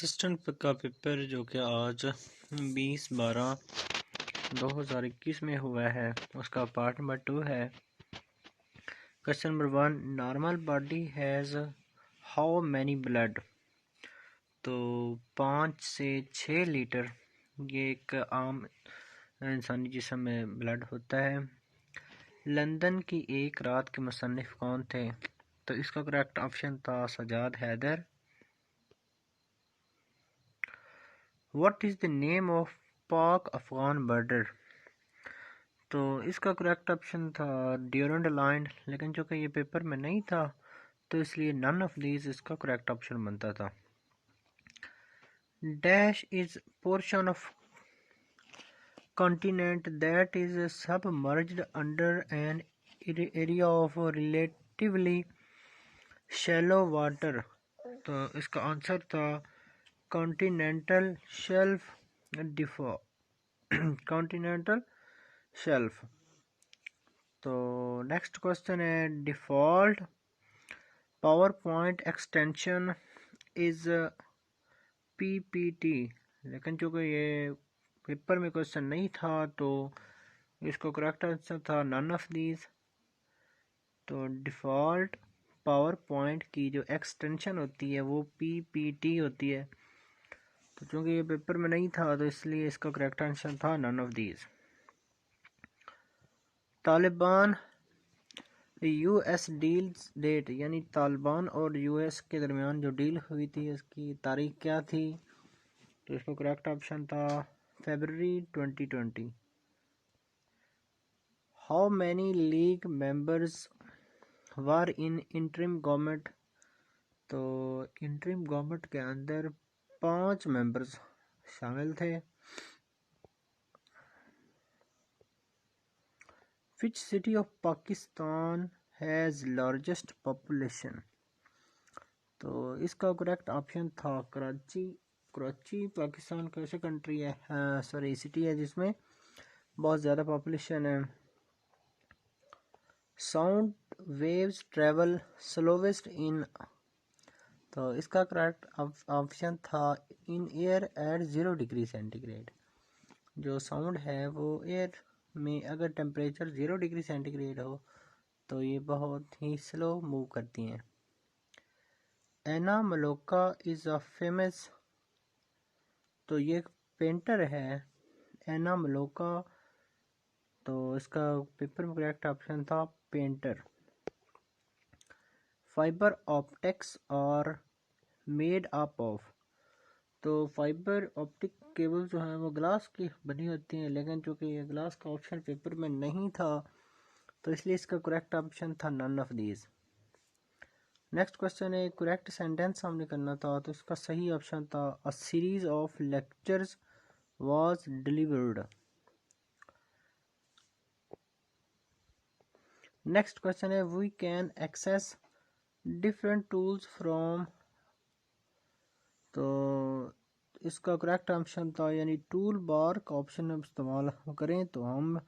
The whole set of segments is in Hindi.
असिस्टेंट का पेपर जो कि आज 20/12/2021 में हुआ है, उसका पार्ट नंबर 2 है। Question number 1, normal body has how many blood. तो 5 से 6 लीटर ये एक आम इंसानी जिस्म में ब्लड होता है। लंदन की एक रात के मुसन्निफ कौन थे? तो इसका करेक्ट ऑप्शन था Sajjad Haider. What is the name of Pak Afghan border? तो इसका करेक्ट ऑप्शन था ड्यूरेंट लाइन, लेकिन चूँकि ये पेपर में नहीं था तो इसलिए नन ऑफ दीज इसका करेक्ट ऑप्शन बनता था। Dash is portion of continent that is submerged under an area of relatively shallow water. तो इसका आंसर था कॉन्टिनेंटल शेल्फ कॉन्टिनेंटल शेल्फ। तो नेक्स्ट क्वेश्चन है default power point extension is PPT, लेकिन चूँकि ये पेपर में क्वेश्चन नहीं था तो इसको करेक्ट आंसर था नन ऑफ दीज। तो डिफ़ॉल्ट पावर पॉइंट की जो एक्सटेंशन होती है वो पीपीटी होती है। तो चूँकि ये पेपर में नहीं था तो इसलिए इसका करेक्ट आंसर था none of these. Taliban US deals date, यानी तालिबान और यूएस के दरमियान जो डील हुई थी इसकी तारीख क्या थी? तो इसका करेक्ट ऑप्शन था फरवरी 2020। How many league members were in interim government? तो इंटरिम गवर्नमेंट के अंदर 5 मेंबर्स शामिल थे। Which city of Pakistan has largest population? तो इसका करेक्ट ऑप्शन था कराची। कराची पाकिस्तान का ऐसा कंट्री है, सॉरी सिटी है जिसमें बहुत ज़्यादा पॉपुलेशन है। साउंड वेव्स ट्रेवल स्लोवेस्ट इन, तो इसका करेक्ट ऑप्शन था in air at 0 degree centigrade. जो साउंड है वो एयर में अगर टेम्परेचर 0 डिग्री सेंटीग्रेड हो तो ये बहुत ही स्लो मूव करती हैं। एना मलोका इज़ अ फेमस, तो ये पेंटर है एना मलोका। तो इसका पेपर में करेक्ट ऑप्शन था पेंटर। फाइबर ऑप्टिक्स और मेड अप ऑफ, तो फाइबर ऑप्टिक केबल जो है वो ग्लास की बनी होती हैं, लेकिन चूँकि ये ग्लास का ऑप्शन पेपर में नहीं था तो इसलिए इसका करेक्ट ऑप्शन था none of these. Next question है करेक्ट सेंटेंस हमने करना था, तो इसका सही ऑप्शन था a series of lectures was delivered. Next question है we can access different tools from, तो इसका करेक्ट ऑप्शन था यानी टूल बार का ऑप्शन हम इस्तेमाल करें तो हम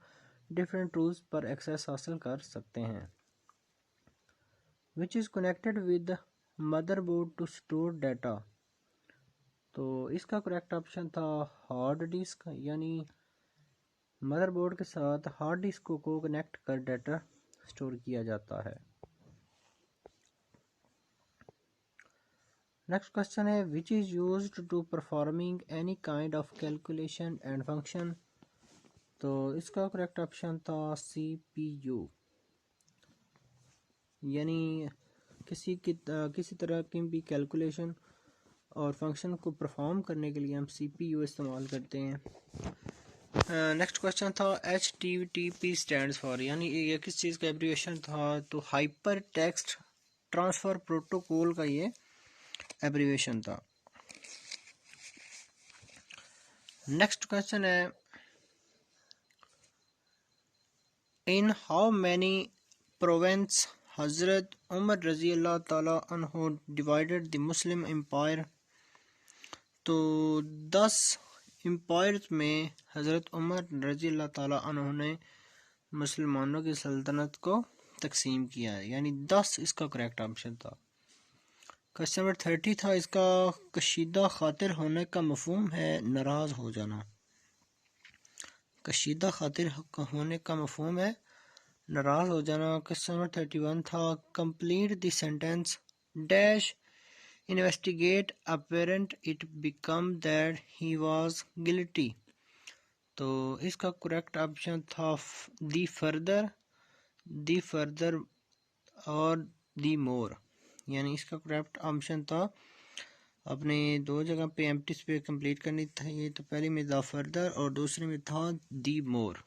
डिफरेंट टूल्स पर एक्सेस हासिल कर सकते हैं। Which is connected with motherboard to store data, तो इसका करेक्ट ऑप्शन था हार्ड डिस्क, यानी मदरबोर्ड के साथ हार्ड डिस्क को कनेक्ट कर डाटा स्टोर किया जाता है। नेक्स्ट क्वेश्चन है which is used to performing any kind of calculation and function, तो इसका करेक्ट ऑप्शन था CPU, यानी किसी तरह की भी कैलकुलेशन और फंक्शन को परफॉर्म करने के लिए हम CPU इस्तेमाल करते हैं। नेक्स्ट क्वेश्चन था HTTP स्टैंड्स फॉर, यानी ये किस चीज़ का एब्रिविएशन था? तो हाइपर टेक्स्ट ट्रांसफ़र प्रोटोकॉल का ये एब्रिविएशन था। नेक्स्ट क्वेश्चन है इन हाउ मैनी प्रोविंस हज़रत उमर रज़ी अल्लाह ताला अन्हु डिवाइडेड द मुस्लिम एम्पायर, तो 10 एम्पायर्स में हज़रत उमर रज़ी अल्लाह ताला अन्हु ने मुसलमानों की सल्तनत को तकसीम किया है, यानी 10 इसका करेक्ट ऑप्शन था। क्वेश्चन नंबर 30 था, इसका कशीदा खातिर होने का मफहूम है नाराज हो जाना। कशीदा खातिर होने का मफहूम है नाराज हो जाना। क्वेश्चन नंबर 31 था, complete the sentence dash investigate apparent it become that he was guilty. तो इसका करेक्ट ऑप्शन था दी फर्दर और दी मोर, यानी इसका करेक्ट ऑप्शन था अपने दो जगह पे एम्प्टी स्पेस कंप्लीट करनी चाहिए। तो पहली में द फर्दर और दूसरी में था दी मोर।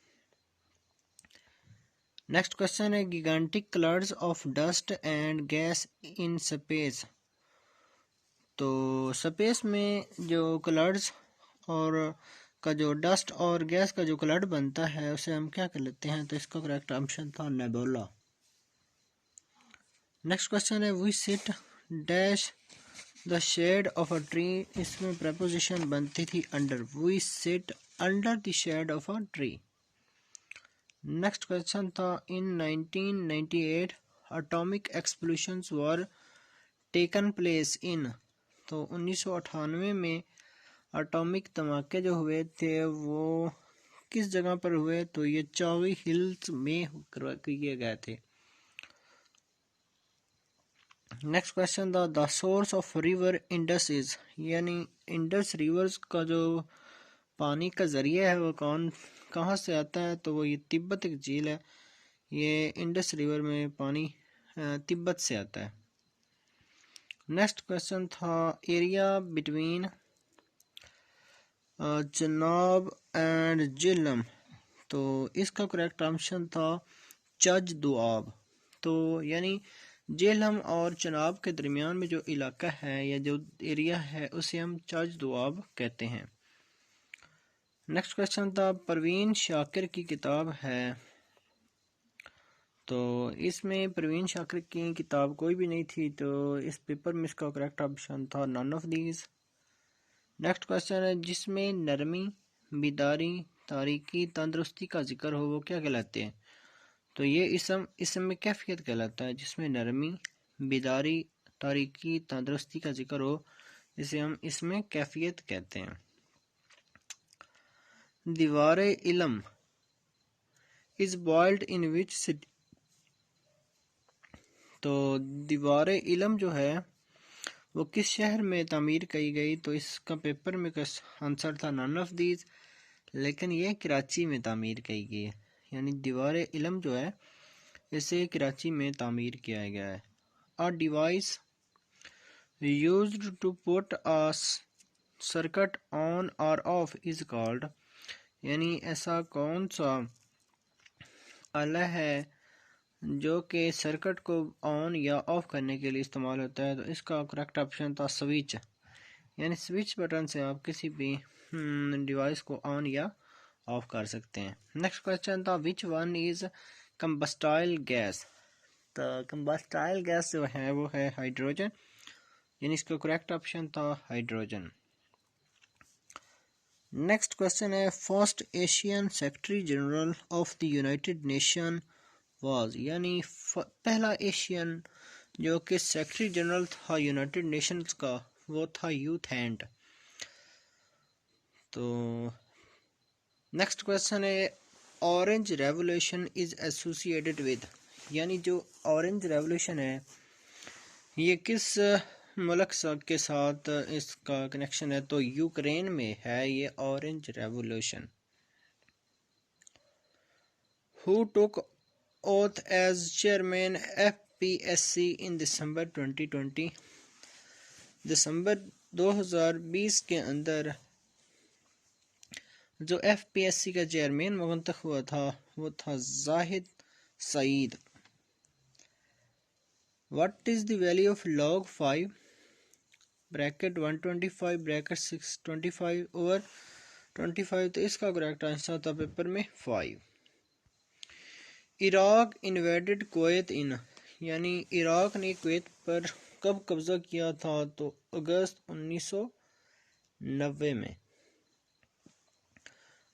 नेक्स्ट क्वेश्चन है, gigantic clouds of dust and gas in space. तो स्पेस में जो क्लाउड्स और का जो डस्ट और गैस का जो क्लाउड बनता है उसे हम क्या कर लेते हैं? तो इसका करेक्ट ऑप्शन था नेबुला। नेक्स्ट क्वेश्चन है, we sit dash the shade of a tree. इसमें प्रपोजिशन बनती थी under, we sit under the shade of a tree. Next question था, in 1998 atomic explosions were taken place in. तो 1998 में एटॉमिक धमाके जो हुए थे वो किस जगह पर हुए? तो ये चौवी हिल्स में किए गए थे। नेक्स्ट क्वेश्चन था, the source of river Indus is, यानी इंडस रिवर्स का जो पानी का जरिया है वो कहाँ से आता है? तो वो ये तिब्बत की झील है, ये इंडस रिवर में पानी तिब्बत से आता है। नेक्स्ट क्वेश्चन था, एरिया बिटवीन चनाब एंड जिलम। तो इसका करेक्ट ऑप्शन था चज दुआब। तो यानी जेलम और चनाब के दरमियान में जो इलाका है या जो एरिया है उसे हम चज दुआब कहते हैं। नेक्स्ट क्वेश्चन था, परवीन शाकिर की किताब है। तो इसमें परवीन शाकिर की किताब कोई भी नहीं थी, तो इस पेपर में इसका करेक्ट ऑप्शन था none of these. Next question है, जिसमें नरमी, बेदारी, तारीकी, तंदुरुस्ती का जिक्र हो वो क्या कहलाते हैं? तो ये इसम में कैफियत कहलाता है। जिसमें नरमी, बेदारी, तारीकी, तंदुरुस्ती का जिक्र हो इसे हम इसमें कैफियत कहते हैं। दीवार इल्म is boiled in which city. तो दीवार इल्म जो है वो किस शहर में तामीर की गई? तो इसका पेपर में आंसर था नन ऑफ दीज, लेकिन ये कराची में तामीर की गई है। यानी दीवार इल्म जो है इसे कराची में तामीर किया गया है। A device used to put a circuit on और ऑफ इज कॉल्ड, यानी ऐसा कौन सा आला है जो कि सर्किट को ऑन या ऑफ करने के लिए इस्तेमाल होता है? तो इसका करेक्ट ऑप्शन था स्विच, यानी स्विच बटन से आप किसी भी डिवाइस को ऑन या ऑफ कर सकते हैं। नेक्स्ट क्वेश्चन था, which one is combustible gas. तो कंबस्टाइल गैस जो है वो है हाइड्रोजन, यानी इसका करेक्ट ऑप्शन था हाइड्रोजन। नेक्स्ट क्वेश्चन है, first Asian secretary general of the United nation was, यानी पहला एशियन जो कि सेक्रेटरी जनरल था यूनाइटेड नेशंस का वो था यूथ हैंड। तो नेक्स्ट क्वेश्चन है, orange revolution is associated with, यानी जो ऑरेंज रेवोल्यूशन है ये किस मुल्क के साथ इसका कनेक्शन है? तो यूक्रेन में है ये orange revolution. Who took oath as chairman FPSC in December 2020। दिसंबर 2020 के अंदर जो FPSC का चेयरमैन मुंतखब हुआ था वो था Zahid Saeed. What is the value of log 5 bracket 125 bracket 625 over 25? तो इसका करेक्ट आंसर था पेपर में 5। इराक इन्वेडेड कुवैत इन, यानी इराक ने कुवैत पर कब कब्जा किया था? तो अगस्त 1990 में।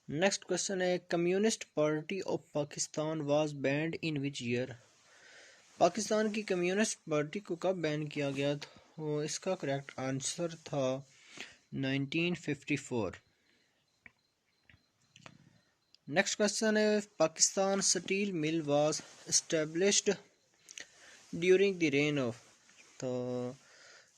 नेक्स्ट क्वेश्चन है, communist party of Pakistan was band in which year. Pakistan की कम्युनिस्ट पार्टी को कब बैन किया गया था? इसका करेक्ट आंसर था 1954। नेक्स्ट क्वेश्चन है, Pakistan steel mill was established during the rain of. तो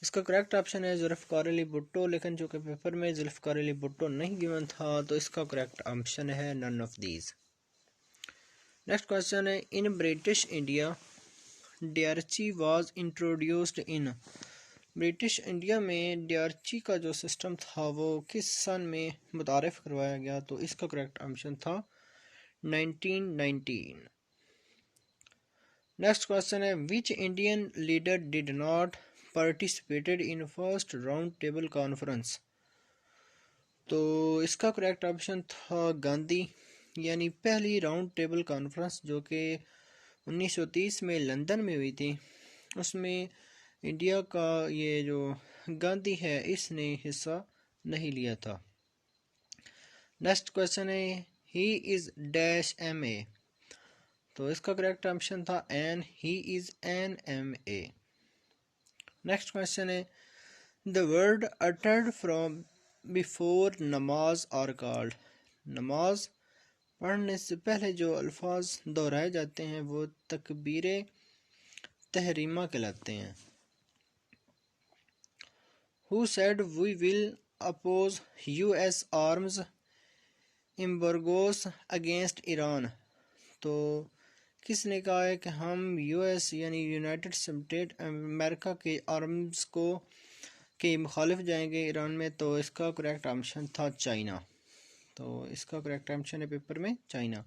इसका करेक्ट ऑप्शन है जुल्फ़िकार अली भुट्टो, लेकिन जो कि पेपर में जुल्फ़िकार अली भुट्टो नहीं गिवन था, तो इसका करेक्ट ऑप्शन है none of these. Next question है, in British India DRC was introduced in. British India में डीआरसी का जो सिस्टम था वो किस सन में मुतारिफ करवाया गया, तो इसका करेक्ट ऑप्शन था 1919। नेक्स्ट क्वेश्चन है, which Indian leader did not participated in first round table conference. तो इसका करेक्ट ऑप्शन था गांधी, यानी पहली राउंड टेबल कॉन्फ्रेंस जो कि 1930 में लंदन में हुई थी, उसमें इंडिया का ये जो गांधी है इसने हिस्सा नहीं लिया था। नेक्स्ट क्वेश्चन है, he is dash M A. तो इसका करेक्ट ऑप्शन था an, he is an M A. Next question है, the word uttered from before namaz are called. नमाज पढ़ने से पहले जो अल्फाज दोहराए जाते हैं वो तकबीर तहरीमा कहलाते हैं। Who said we will oppose US arms embargos against Iran. तो किसने कहा है कि हम यूएस यानी यूनाइटेड स्टेट अमेरिका के आर्म्स को के मुखालिफ जाएंगे ईरान में, तो इसका करेक्ट ऑप्शन था चाइना। तो इसका करेक्ट ऑप्शन है पेपर में चाइना।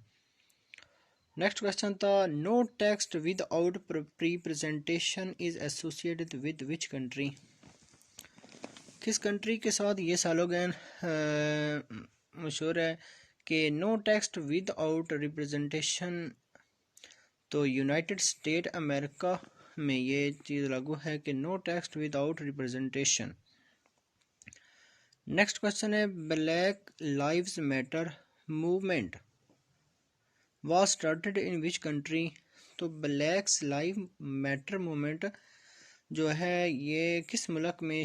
नेक्स्ट क्वेश्चन था, no text without pre presentation is associated with which country. किस कंट्री के साथ ये सलोगन मशहूर है कि no text without representation. तो यूनाइटेड स्टेट अमेरिका में ये चीज़ लागू है कि no text without representation. Next question है, black lives matter movement was started in which country. तो ब्लैक्स लाइव मैटर मूवमेंट जो है ये किस मुल्क में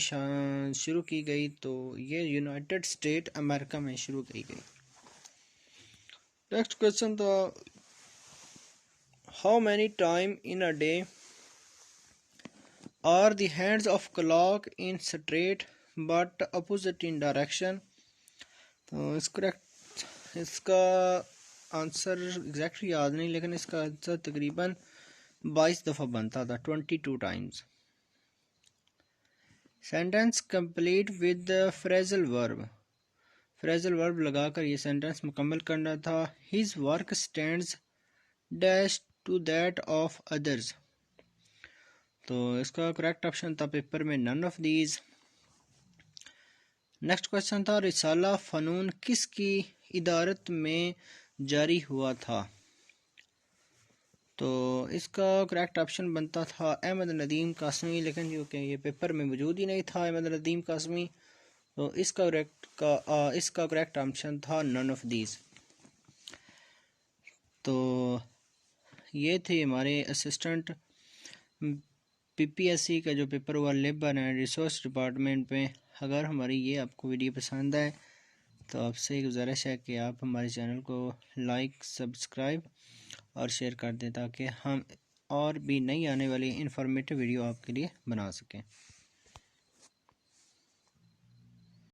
शुरू की गई, तो ये यूनाइटेड स्टेट अमेरिका में शुरू की गई। नेक्स्ट क्वेश्चन था, how many time in a day are the hands of clock in straight but opposite in direction। तो इसका आंसर एग्जैक्टली याद नहीं, लेकिन इसका आंसर तकरीबन 22 दफ़ा बनता था, 22 times. Sentence complete with phrasal verb. Phrasal verb लगाकर ये सेंटेंस मुकम्मल करना था। His work stands dash to that of others. तो इसका करेक्ट ऑप्शन था पेपर में none of these. Next question था, रिसाला फ़नून किसकी इदारत में जारी हुआ था। तो इसका करेक्ट ऑप्शन बनता था अहमद नदीम कासमी, लेकिन क्योंकि ये पेपर में मौजूद ही नहीं था अहमद नदीम कासमी, तो इसका करेक्ट ऑप्शन था नन ऑफ दीज। तो ये थे हमारे असिस्टेंट पीपीएससी का जो पेपर हुआ लेबर एंड रिसोर्स डिपार्टमेंट में। अगर हमारी ये आपको वीडियो पसंद आए तो आपसे गुजारिश है कि आप हमारे चैनल को लाइक, सब्सक्राइब और शेयर कर दें ताकि हम और भी नई आने वाली इंफॉर्मेटिव वीडियो आपके लिए बना सकें।